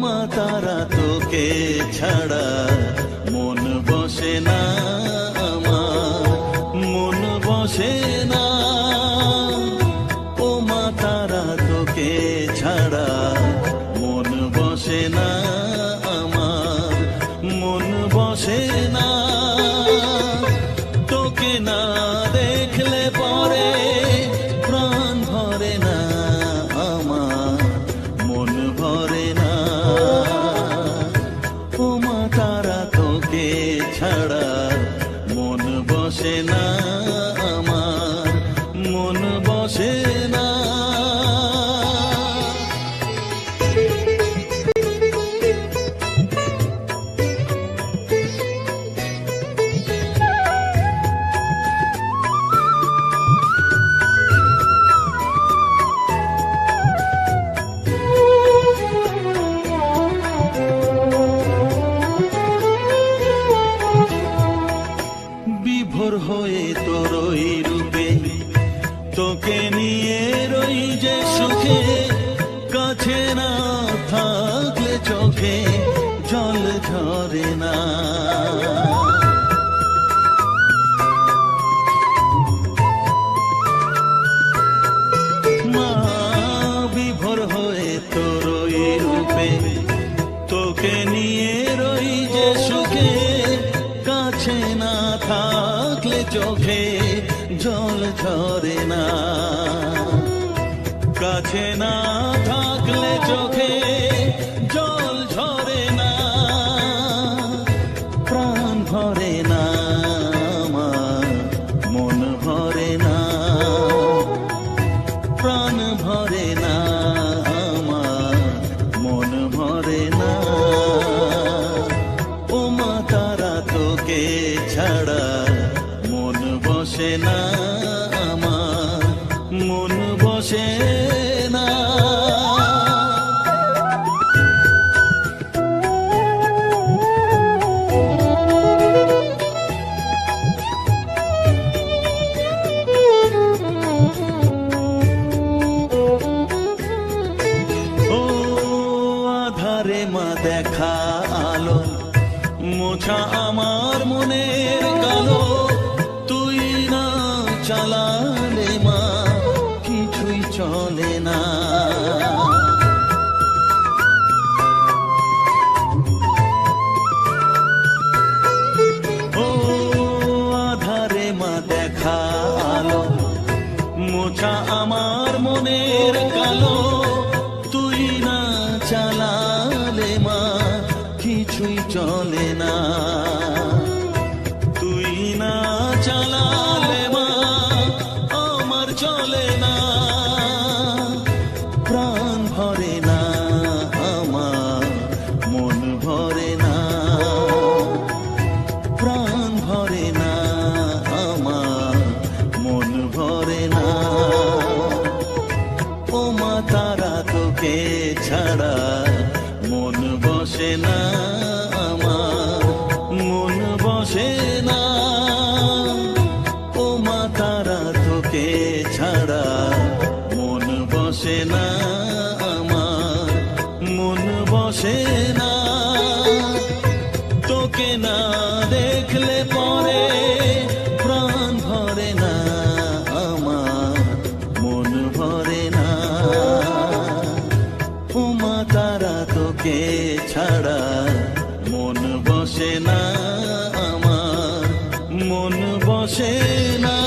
মা তারা তোকে ছাড়া মন বসে না আমার, মন বসে না। ও মা তারা তোকে ছাড়া মন বসে না আমার, মন বসে না। তোকে না দেখলে পরে প্রাণ ভরে না আমার, মন ভরে না। ও মা তারা তোকে ছাড়া মন বসে না আমার, মন বসে না। বিভোর হয়ে তোরই রূপে তোকে নিয়ে রই যে সুখে, কাছে না থাকলে চোখে জল ঝরে না। মা বিভোর হয়ে তোরই রূপে তোকে নিয়ে রই যে সুখে, কাছে না থাকলে চোখে জল ঝরে না। কাছে না থাকলে চোখে জল ঝরে না। প্রাণ ভরে না আমার, মন ভরে না। প্রাণ ভরে না আমার, মন ভরে না। ও মা তারা তোকে ছাড়া মন বসে না আমার, মন বসে না। ও আধারে মা দেখা আলো, মোছা আমার মনের কালো। তুই না চালালে মা কিছুই চলে না। ও আধারে মা দেখা আলো, মোছা আমার মনের কালো। তুই না চালালে মা কিছুই চলে না। তুই না চালালে মা আমার চলে না। প্রাণ ভরে না আমার, মন ভরে না। প্রাণ ভরে না আমার, মন ভরে না। ও মা তারা তোকে ছাড়া মন বসে না আমার, মন বসে না। ও মা তারা তোকে ছাড়া মন বসে না আমার, মন বসে না। তোকে না দেখলে পরে প্রাণ ভরে না আমার, মন ভরে না। ও মা তারা তোকে ছাড়া মন বসে না আমার, মন বসে না।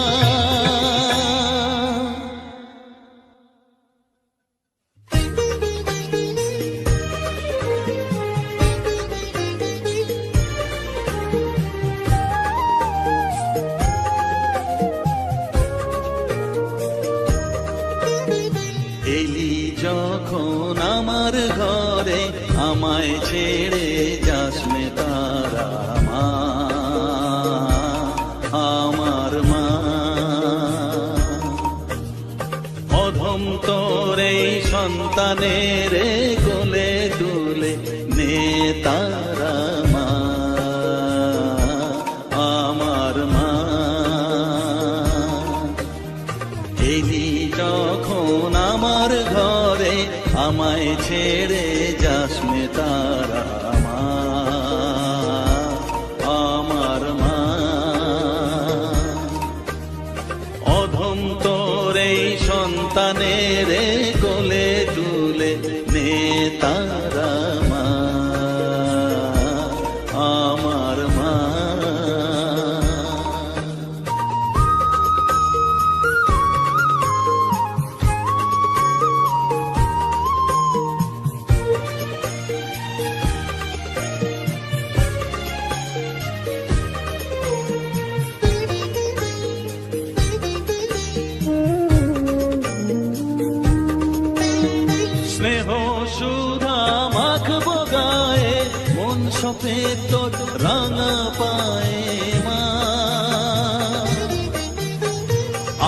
এলি যখন আমার ঘরে, আমায় ছেড়ে যাস মে তারা মা, আমার মা। অধম তোর এই সন্তানের কোলে তুলে নে তারা মা, আমার মা। এলি যখন আমার ঘরে, আমায় ছেড়ে যাস মে তারা তারা মা, আমার মা। স্নেহ সুধা মাখবো গায়ে, মন সফেদ তোর রাঙা পায়ে মা।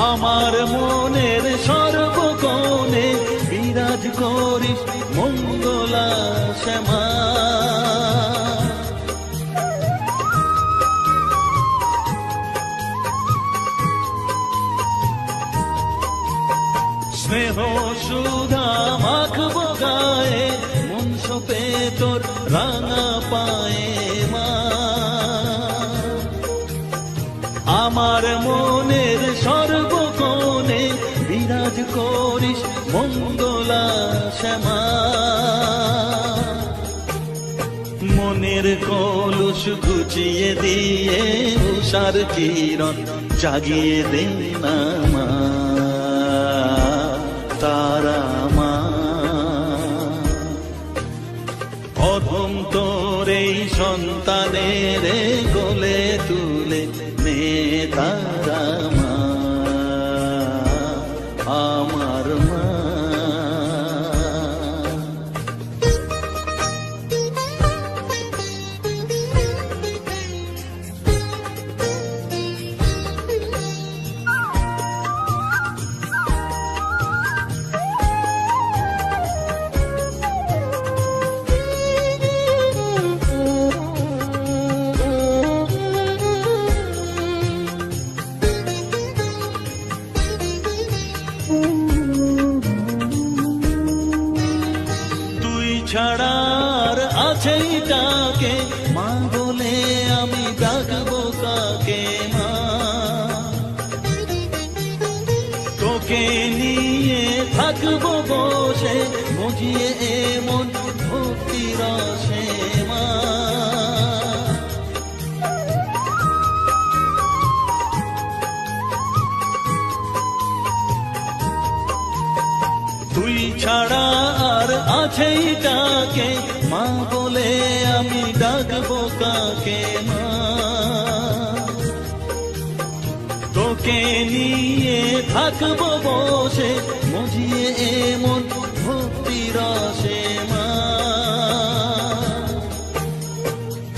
আমার মনের সর্বকোণে বিরাজ করিস মঙ্গলা শ্যামা। স্নেহ সুধা মাখবো গায়ে, মন সপে তোর রাঙা পায়ে মা। আমার মনের সর্বকোণে বিরাজ করিস মঙ্গলা শ্যামা। মনের কলুষ ঘুচিয়ে দিয়ে উষার কিরণ জাগিয়ে দে না মা, তারা মা। অধম তোর এই সন্তানের কোলে তুলে নে তারা মা, আমার মা। ছাড়ার আছেই তাকে মা বলে আমি ডাকবো কাকে মা। তোকে নিয়ে থাকবো বসে বুঝিয়ে এমন ভক্তি রসে মা। তুই ছাড়া আর আছেই তাকে মা বলে আমি ডাকবো কাকে মা। তোকে নিয়ে থাকবো বসে বুঝিয়ে এমন ভক্তি রসে মা।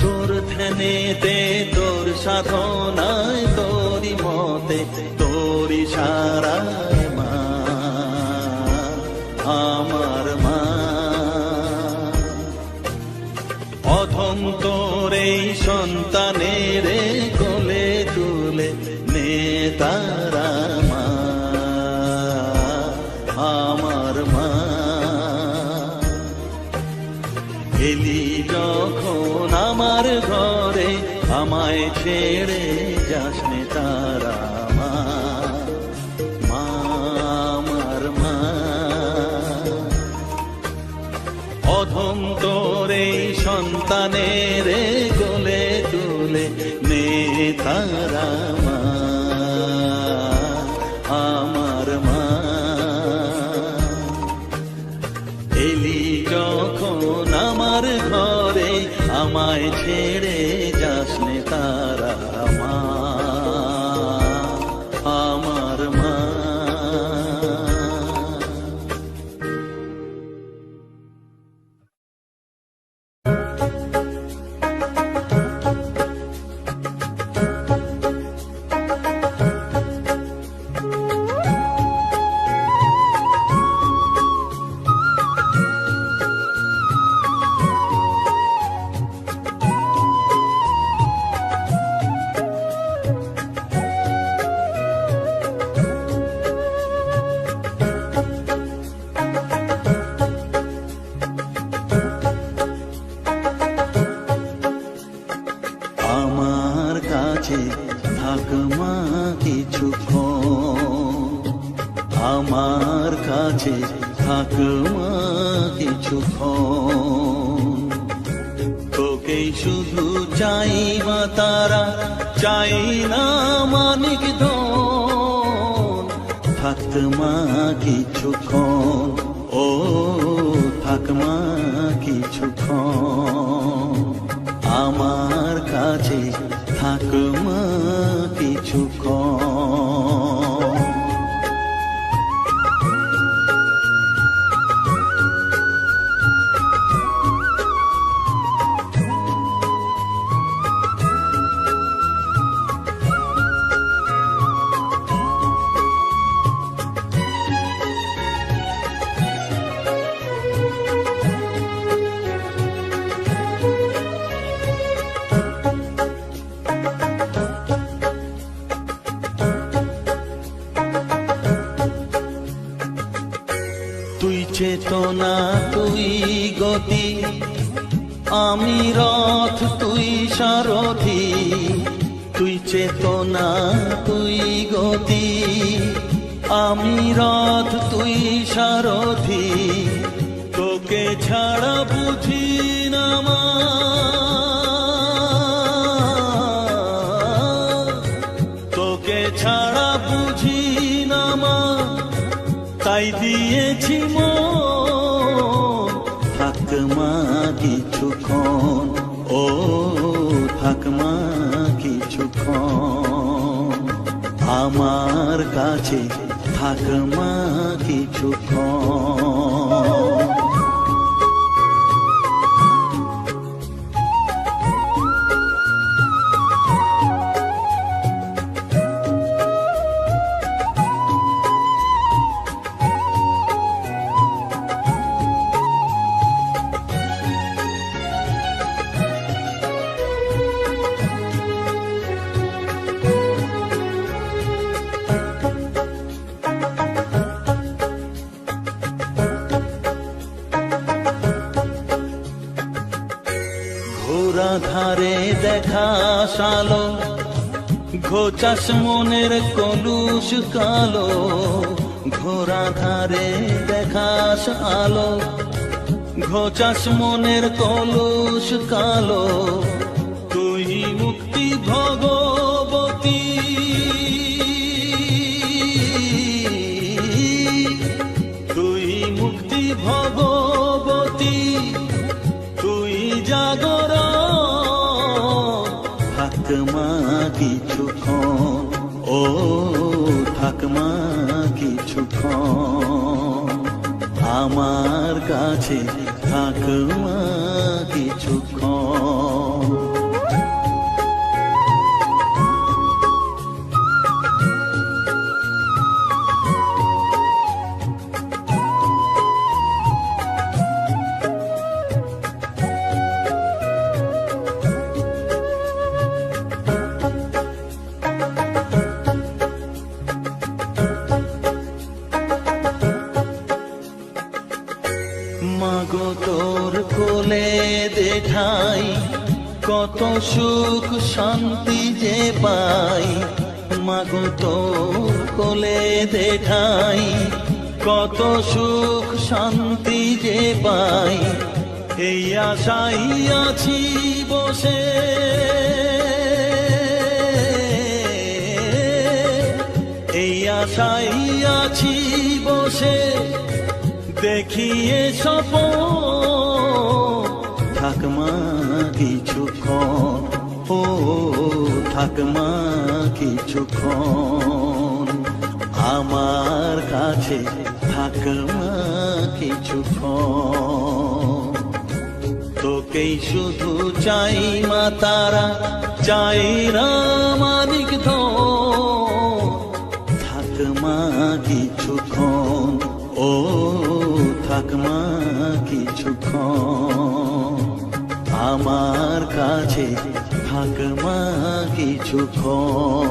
তোর ধ্যানেতে তোর সাধনায় তোরি মতে তোরি সারায় মা, আমার মা। অধম তোর এই সন্তানের কোলে তুলে নে তারা মা, আমার মা। এলি যখন আমার ঘরে আমায় ছেড়ে যাস নে তারা মা, আমার মা। অধম তোর এই সন্তানের কোলে তুলে নে তারা মা, আমার মা। এলি যখন আমার ঘরে আমায় ছেড়ে যাস নে তারা মা, আমার মা। থাক মা কিছুক্ষণ, আমার কাছে থাক মা কিছুক্ষণ। শুধু চাই মা তারা, চাই না মানিক ধন। থাক মা কিছুক্ষণ, ও থাক মা কিছুক্ষণ, আমার কাছে থাক মা কিছুক্ষণ। তুই চেতনা, তুই গতি, আমি রথ, তুই সারথি। তুই চেতনা, তুই গতি, আমি রথ, তুই সারথি। তোকে ছাড়া বুঝি না মা, তোকে ছাড়া বুঝি না মা, তাই দিয়েছি মন। থাক মা কিছুক্ষণ, ও থাক মা কিছুক্ষণ, আমার কাছে থাক মা কিছুক্ষণ। ঘোরা ধারে দেখা সালো, ঘোচাস মনের কলুষ কালো। ঘোরা ধারে দেখাস আলো, ঘোচাস মনের কলুষ কালো। তুই মুক্তি ভগবতী, তুই মুক্তি ভগবতী, তুই জাগর। থাক মা কিছুক্ষণ, ও থাক মা কিছুক্ষণ, আমার কাছে থাক মা কিছুক্ষণ। মাগো তোর কোলে দেখাই, কত সুখ শান্তি যে পাই। মাগো তোর কোলে দেখাই, কত সুখ শান্তি যে পাই। এই আশাই আছি বসে, এই আশাই আছি বসে, দেখিয়ে স্বপন। থাক মা কিছুক্ষণ, ও থাক মা কিছুক্ষণ, আমার কাছে থাক মা কিছুক্ষণ। তোকেই শুধু চাই মা তারা, চাই না মানিক ধন। থাক মা কিছুক্ষণ, ও থাক মা কিছুক্ষণ, আমার কাছে থাক মা কিছুক্ষণ।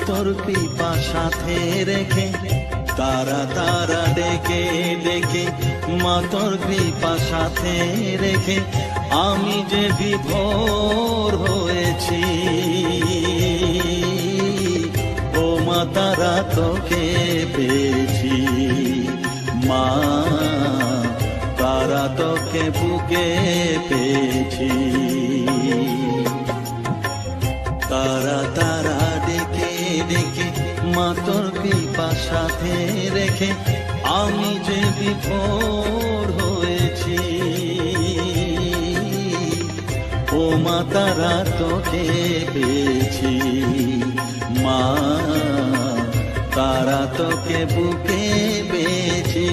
তোর কৃপা সাথে রেখে, তারা তারা ডেকে ডেকে মা তোর কৃপা সাথে রেখে আমি যে বিভোর হয়েছি। ও মা তারা তোকে পেয়েছি, মা তারা তোকে বুকে পেয়েছি। তারা তারা ডেকে ডেকে মা তোর কৃপা সাথে রেখে আমি যে বিভোর হয়েছি। ও মা তারা তোকে পেয়েছি, মা তারা তোকে বুকে পেয়েছি।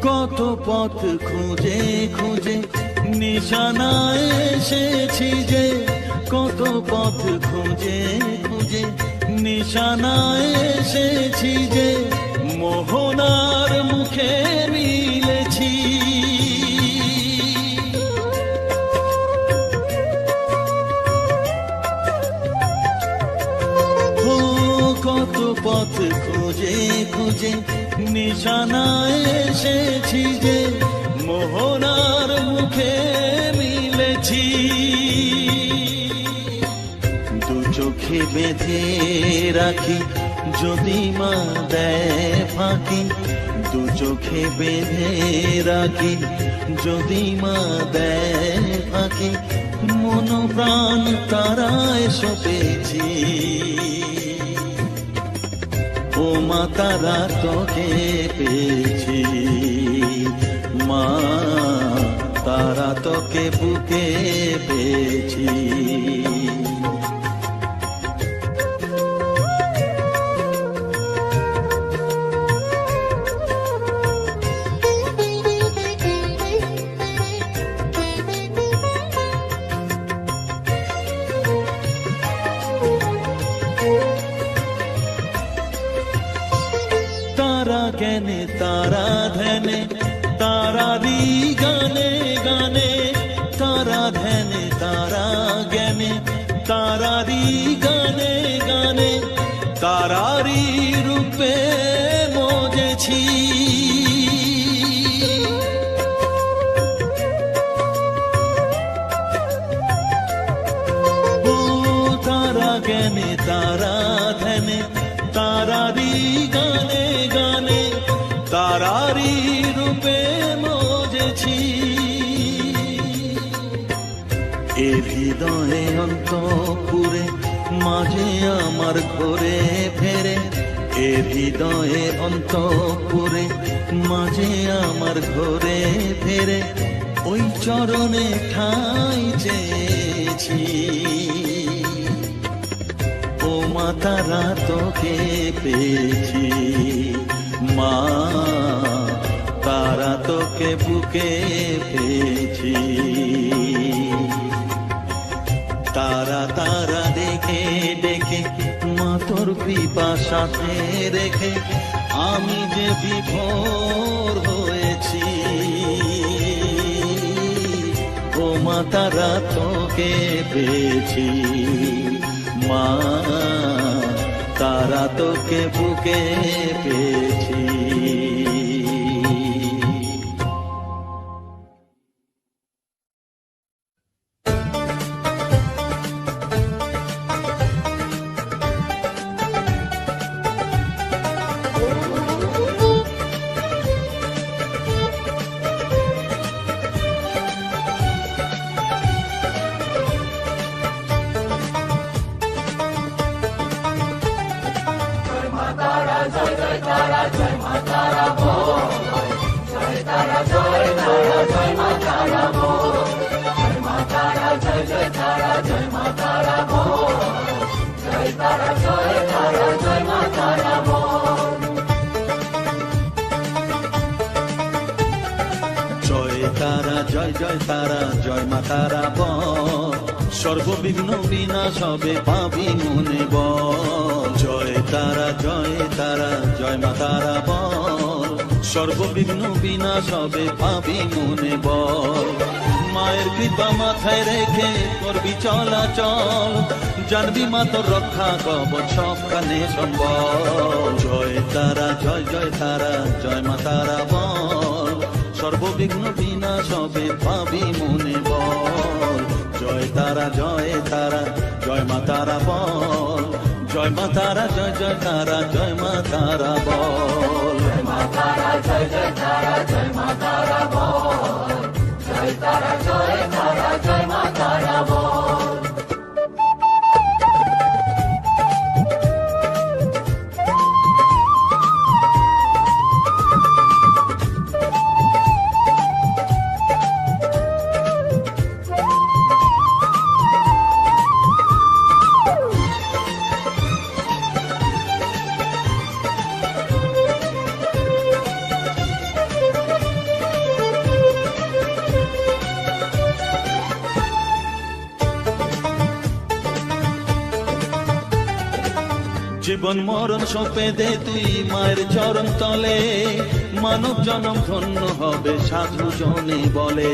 কত পথ খুঁজে খুঁজে নিশানায় এসেছি যে, কত পথ খুঁজে খুঁজে নিশানায় এসেছি যে, মোহনার মুখে মিলেছি। ও কত পথ খুঁজে খুঁজে নিশানায় এসেছি যে, মোহনার মুখে মিলেছি। দু চোখে বেঁধে রাখি যদি মা দেয় ফাঁকি, দু চোখে বেঁধে রাখি যদি মা দেয় ফাঁকি, মন প্রাণ তারায় সপেছি। ও মা তারা তোকে পেয়েছি, মা তারা তোকে বুকে পেয়েছি। তারা জ্ঞানে তারা ধ্যানে তারারি গানে গানে, তারা ধ্যানে তারা জ্ঞানে তারারি গানে গানে, তারারি রূপে মজেছি। ও তারা জ্ঞানে তারা ধ্যানে তারারি গানে গানে, তারারি রূপে মজেছি। এ হৃদয়ে অন্তপুরে মাঝে আমার ঘরে ফেরে, এ হৃদয়ে অন্তপুরে মাঝে আমার ঘরে ফেরে, ওই চরণে ঠাঁই চেয়েছি। ও মা তারা তোকে পেয়েছি, মা তারা তোকে বুকে পেয়েছি। তারা তারা ডেকে ডেকে মা তোর কৃপা সাথে রেখে আমি যে বিভোর হয়েছি। ও মা তারা তোকে পেয়েছি, মা তারা তোকে বুকে পেয়েছি। জয় তারা জয় তারা জয় মা তারা বল, জয় মা তারা জয় জয় তারা জয় মা তারা বল জয় তারা জয় মা তারা বল জয় তারা জয় জয় তারা জয় মা তারা বল সর্ববিঘ্ন বিনাশ হবে পাবি মনে বল জয় তারা জয় মা তারা বল সর্ববিঘ্ন বিনাশ হবে পাবি মনে বল মায়ের কৃপা মাথায় রেখে করবি চলাচল জানবি মা তোর রক্ষা কবচ সবখানে সম্বল জয় তারা জয় তারা জয় মা তারা বল সর্ববিঘ্ন বিনাশ হবে পাবি মনে বল জয় তারা জয় মা তারা বল জয় মা তারা জয় তারা জয় মা তারা বল জয় মা তারা জয় তারা জয় মা তারা বল জয় তারা জয় মা তারা বল জীবন মরণ সঁপে দে তুই মায়ের চরণ তলে মানব জনম ধন্য হবে সাধু জনে বলে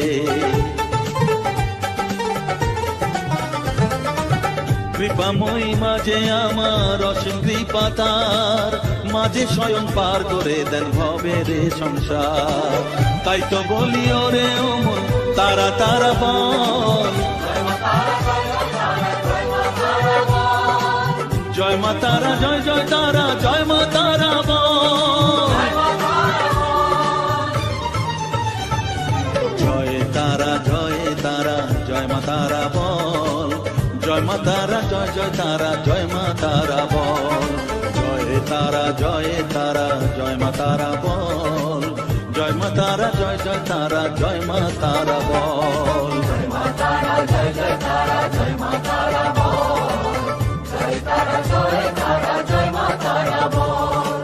কৃপাময়ী মাঝে আমার অসীম কৃপা তার মাঝে স্বয়ং পার করে দেন ভবের সংসার তাই তো বলি ওরে ও মন তারা তারা বল জয় মা তারা জয় তারা জয় মা তারা বল জয় তারা জয় মা তারা বল জয় মা তারা জয় তারা জয় মা তারা বল জয় তারা জয় মা তারা বল জয় মা তারা জয় তারা জয় মা তারা বল জয় মা তারা জয় তারা জয় মা তারা বল জয় তারা জয় মা তারা বল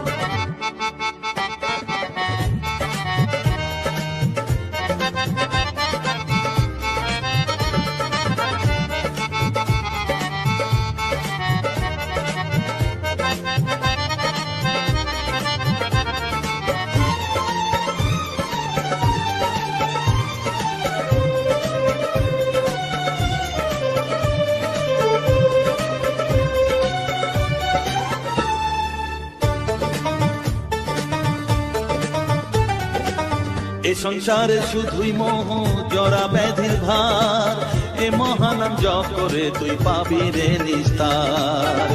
এ সংসারে শুধুই মোহ জরা ব্যাধির ভার এ মহানাম জপ করে তুই পাবি রে নিস্তার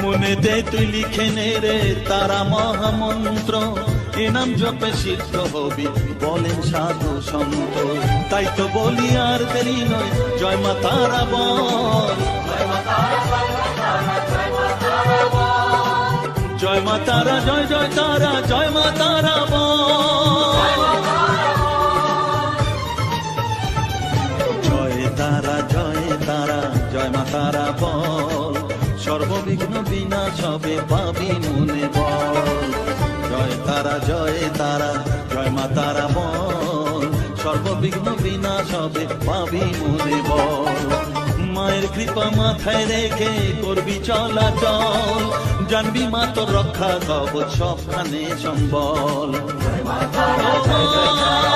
মনে দে তুই লিখে নে রে তারা মহামন্ত্র এ নাম জপে সিদ্ধ হবি বলেন সাধু সন্ত তাই তো বলি আর দেরি নয় জয় মা তারা বল জয় মা তারা জয় মা তারা জয় তারা জয় মা তারা বল জয় তারা জয় মা তারা বল সর্ববিঘ্ন বিনাশ হবে পাবি মনে বল জয় তারা জয় মা তারা বল সর্ববিঘ্ন বিনাশ হবে পাবি মনে বল মায়ের কৃপা মাথায় রেখে করবি চলাচল জানবি মা তোর রক্ষা কবচ সবখানে সম্বল জয় মা তারা জয় মা তারা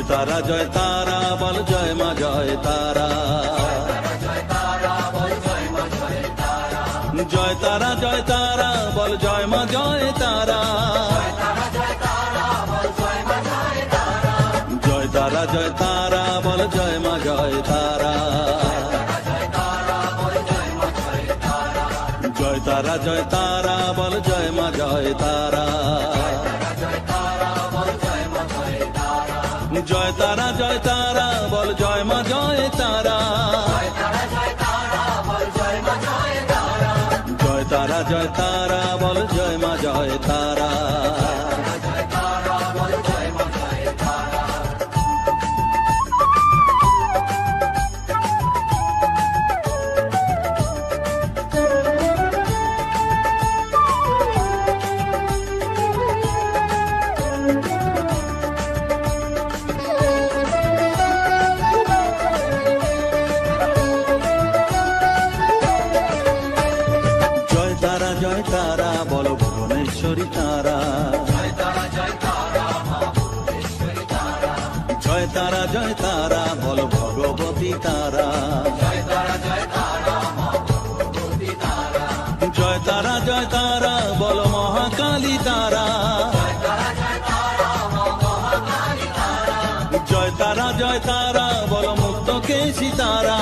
তারা জয় তারা বল জয় মা জয় তারা জয় তারা জয় তারা বল জয় মা জয় তারা জয় তারা জয় তারা বল জয় মা জয় তারা জয় তারা জয় তারা বল জয় মা জয় তারা জয় তারা জয় তারা বল জয় মা জয় তারা জয় তারা জয় তারা বল জয় মা জয় তারা জয় তারা বলো ভুবনেশ্বরী তারা জয় তারা জয় তারা বলো ভগবতী তারা জয় তারা জয় তারা বলো মহাকালী তারা জয় তারা জয় তারা বলো মুক্তকেশী তারা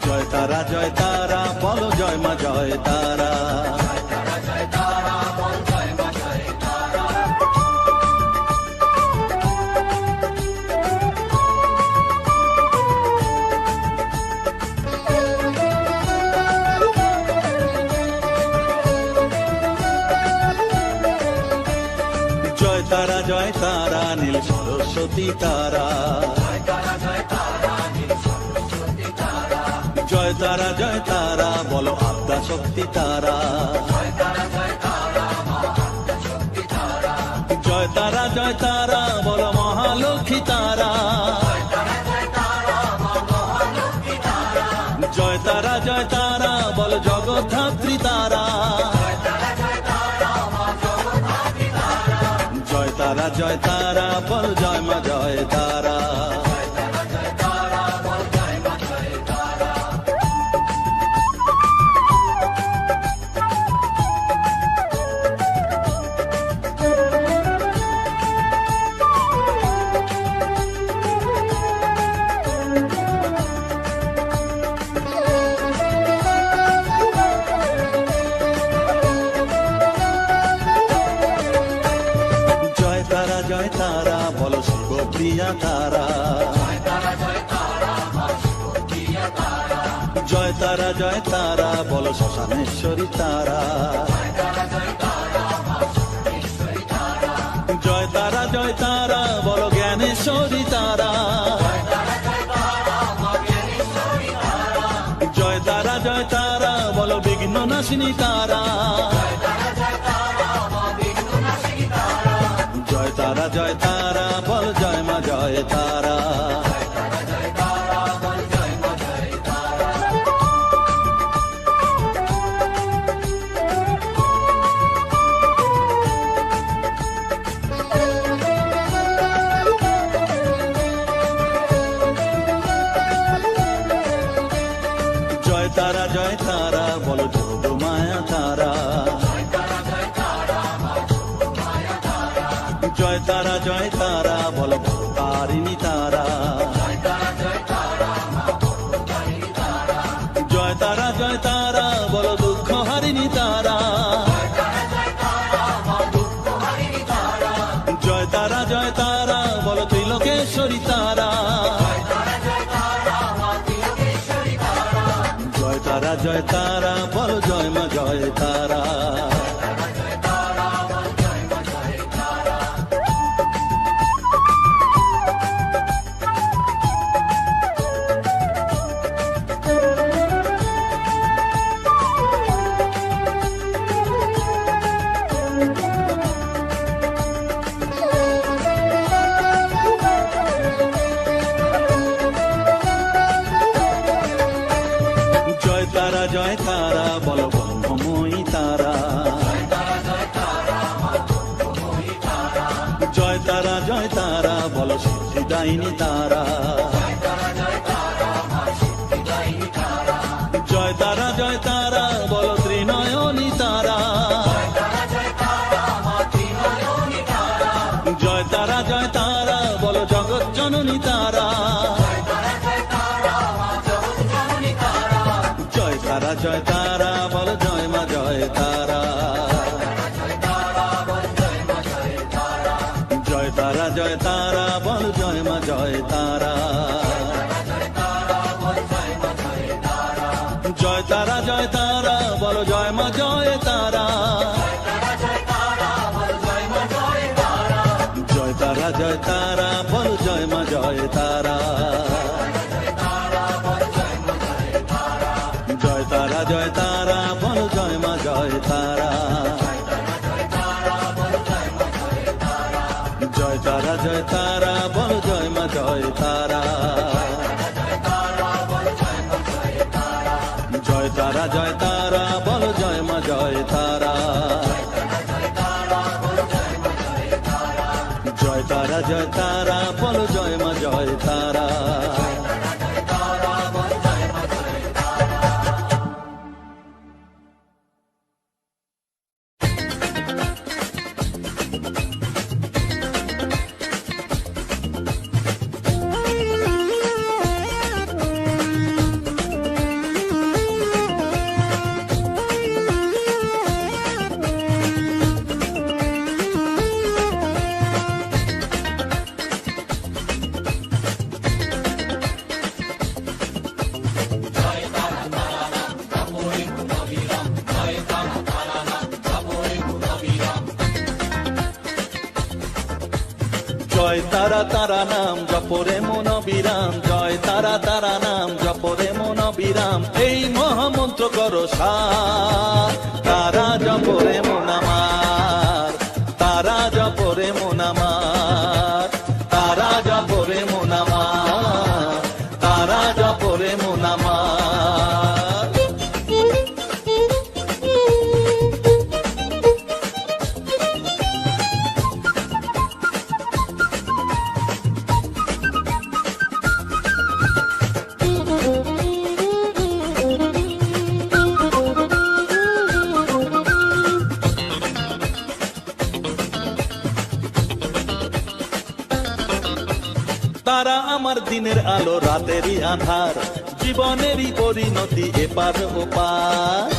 জয় তারা জয় তারা বলো জয় মা জয় তারা জয় তারা জয় তারা নীল সরস্বতী তারা জয় তারা জয় তারা বলো আদ্যা শক্তি তারা জয় তারা জয় তারা বলো মহালক্ষ্মী তারা জয় তারা জয় তারা বলো জগদ্ধাত্রী তারা জয় তারা জয় তারা বল জয় মা জয় তারা জয় তারা বলো শিবপ্রিয়া তারা জয় তারা জয় তারা বলো শ্মশানেশ্বরী তারা জয় তারা জয় তারা বলো জ্ঞানেশ্বরী তারা জয় তারা জয় তারা বলো বিঘ্ন নাশিনী তারা জয় তারা জয় তারা বল জয় মা জয় তারা জয় তারা জয় তারা বলো যোগ মায়া তারা জয় তারা জয় তারা বলো তারিণী তারা জয় তারা জয় তারা বলো দুঃখ হারিণী তারা জয় তারা জয় তারা বলো ত্রিলোকেশ্বরী তারা জয় তারা জয় তারা বলো জয় মা জয় তারা জয় তারা বলো ব্রহ্মময়ী তারা দায়িনী তারা। জয় তারা জয় তারা বলো ত্রিনয়নী তারা। জয় তারা জয় তারা বলো জগৎ জননী তারা। জয় তারা জয় তারা বলো জয় মা জয় তারা। জয় তারা জয় তারা বলো জয় মা জয় তারা। জয় তারা জয় তারা বলো জয় মা জয় তারা। জয় তারা জয় তারা বলো জয় মা জয় তারা। জয় তারা জয় তারা বলো জয় মা জয় তারা। জয় তারা জয় তারা বলো জয় মা জয় তারা। জয় তারা জয় তারা বলো জয় মা জয় তারা। জয় তারা জয় তারা বলো জয় মা জয় তারা। জয় তারা তারা নাম জপরে মন বিরাম। জয় তারা তারা নাম জপরে মন বিরাম। এই মহামন্ত্র করো সার। তারা জপরে মন আমার। তারা জপরে মন আমার। তারা জপরে মন আমার। তারা জপরে মন আমার। তারা আমার দিনের আলো রাতেরই আধার। জীবনেরই পরিণতি এপার ওপার।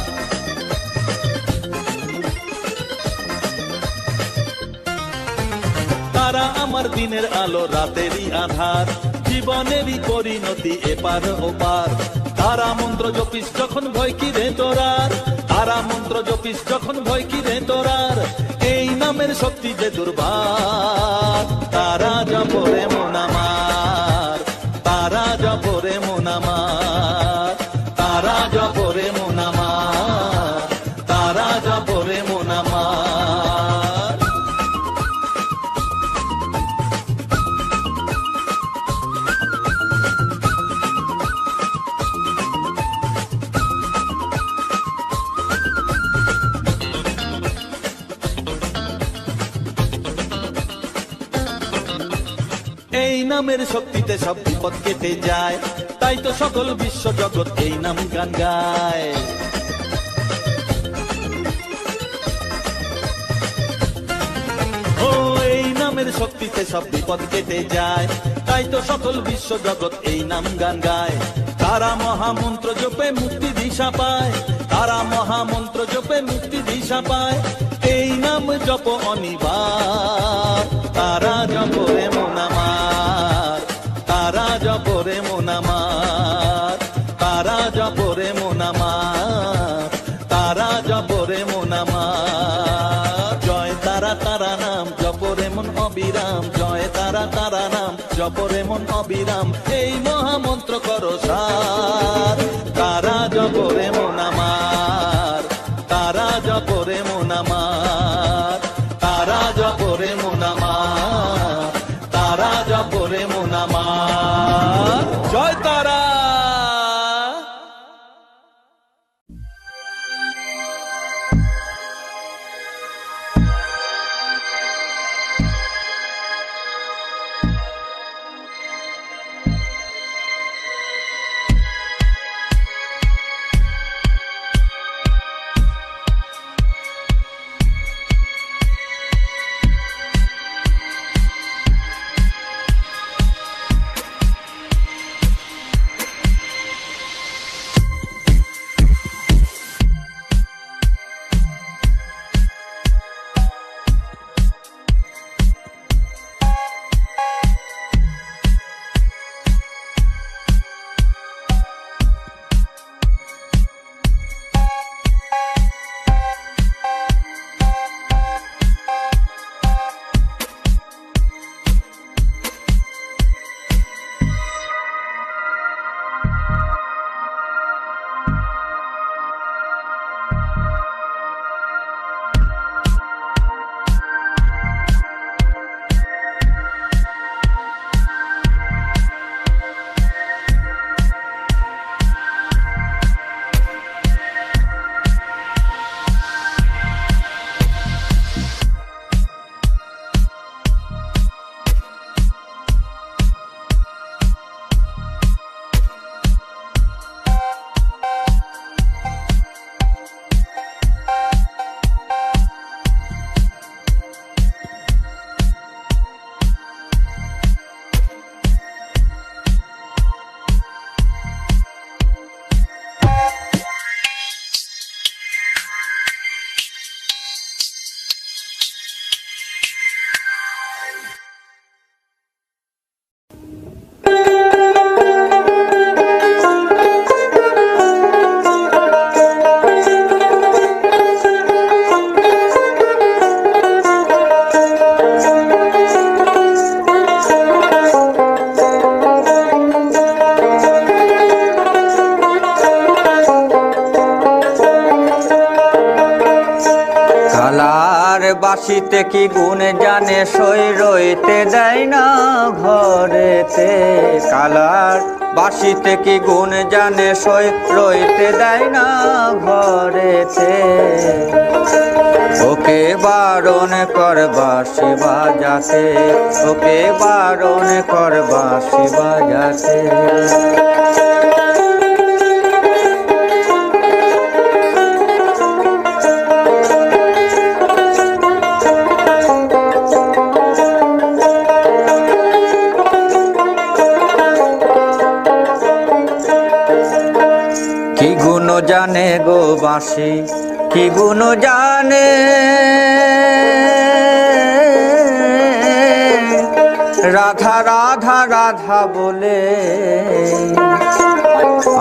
তারা আমার দিনের আলো রাতেরই আধার। জীবনেরই পরিণতি এপার ওপার। তারা মন্ত্র জপিস যখন ভয় কি রে তোরার। তারা মন্ত্র জপিস যখন ভয় কি রে তোরার। এই নামের শক্তি যে দুর্বার। তারা জপরে মন আমার। তারা জপরে মন আমার। তারা জপরে মন আমার। তারা জপরে মন আমার। এই নামের শক্তিতে সব বিপদ কেটে যায়। তাই তো সকল বিশ্ব জগৎ এই নাম গান গায়। ও এই নামের শক্তিতে সব বিপদ কেটে যায়। তাই তো সকল বিশ্ব জগৎ এই নাম গান গায়। তারা মহামন্ত্র জপে মুক্তি দিশা পায়। তারা মহামন্ত্র জপে মুক্তি দিশা পায়। এই নাম জপ অনিবার। তারা জপরে মন আমার। তারা জপরে মন আমার। তারা জপরে মন আমার। তারা জপরে মন আমার। জয় তারা তারা নাম জপরে মন অবিরাম। জয় তারা তারা নাম জপরে মন অবিরাম। এই মহামন্ত্র করো সার। তারা জপরে মন আমার। তারা জপরে মন আমার। তারা জপরে মন আমার। তারা জপরে মন আমার। জয় তারা। কালার বাসিতে কি গুণ জানে সই রইতে দেয় না ঘরেতে। কালার বাসিতে কি গুণ জানে সই রইতে দেয় না ঘরেতে। ওকে বারণ কর বাঁশি বাজাতে, ওকে বারণ কর বাঁশি বাজাতে। কি গুণ জানে গো বাঁশি, কি গুণ জানে রাধা রাধা রাধা বলে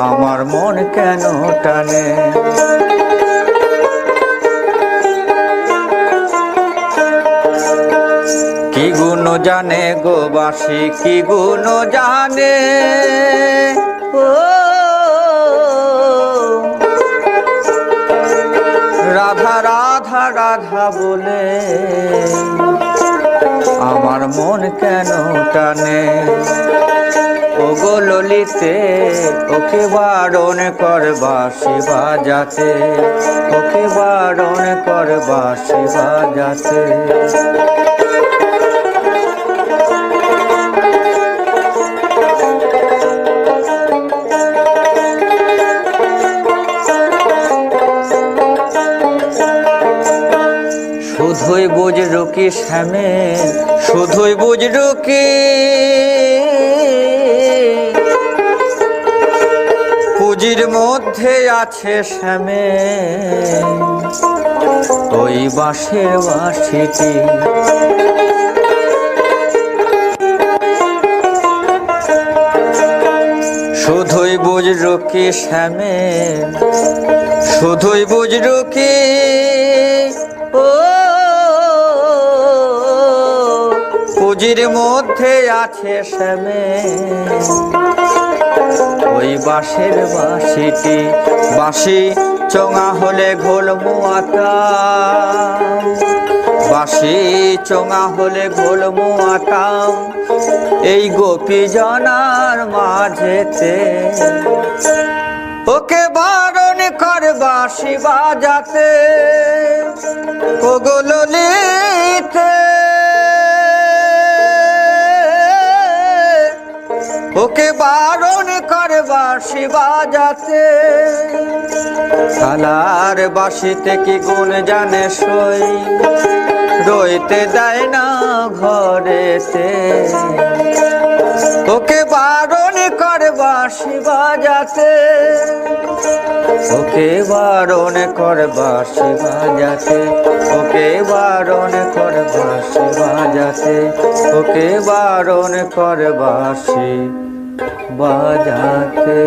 আমার মন কেন টানে। কি গুণ জানে গো বাঁশি, কি গুণ জানে ও রাধা রাধা রাধা বলে আমার মন কেন টানে। ও গো ললিতে ওকে বারণ কর বাঁশি বাজাতে, ওকে বারণ কর বাঁশি বাজাতে। শুধুই বুঝরু কি শ্যামে, শুধুই বুঝরু কি পুঁজির মধ্যে আছে শ্যামে ওই বাঁশের বাঁশিটি। শুধুই বুঝরু কি শ্যামে, শুধুই বুঝরু কি ও পুঁজির মধ্যে আছে শ্যামে ওই বাঁশের বাঁশিটি। বাঁশি চোঙা হলে ঘোল মুয়াতাম, বাঁশি চোঙা হলে ঘোল মুয়াতাম এই গোপী জনার মাঝেতে। ওকে বারণ কর বাঁশি বাজাতে, ও গো ললিতে ওকে বারণ কর বাঁশি বাজাতে। কালার বাঁশিতে কি গুণ জানে সই রইতে দেয় না ঘরেতে। ওকে বারণ কর বাঁশি বাজাতে, ওকে বারণ কর বাঁশি বাজাতে, ওকে বারণ কর বাঁশি বাজাতে, ওকে বারণ কর বাঁশি বাজাতে।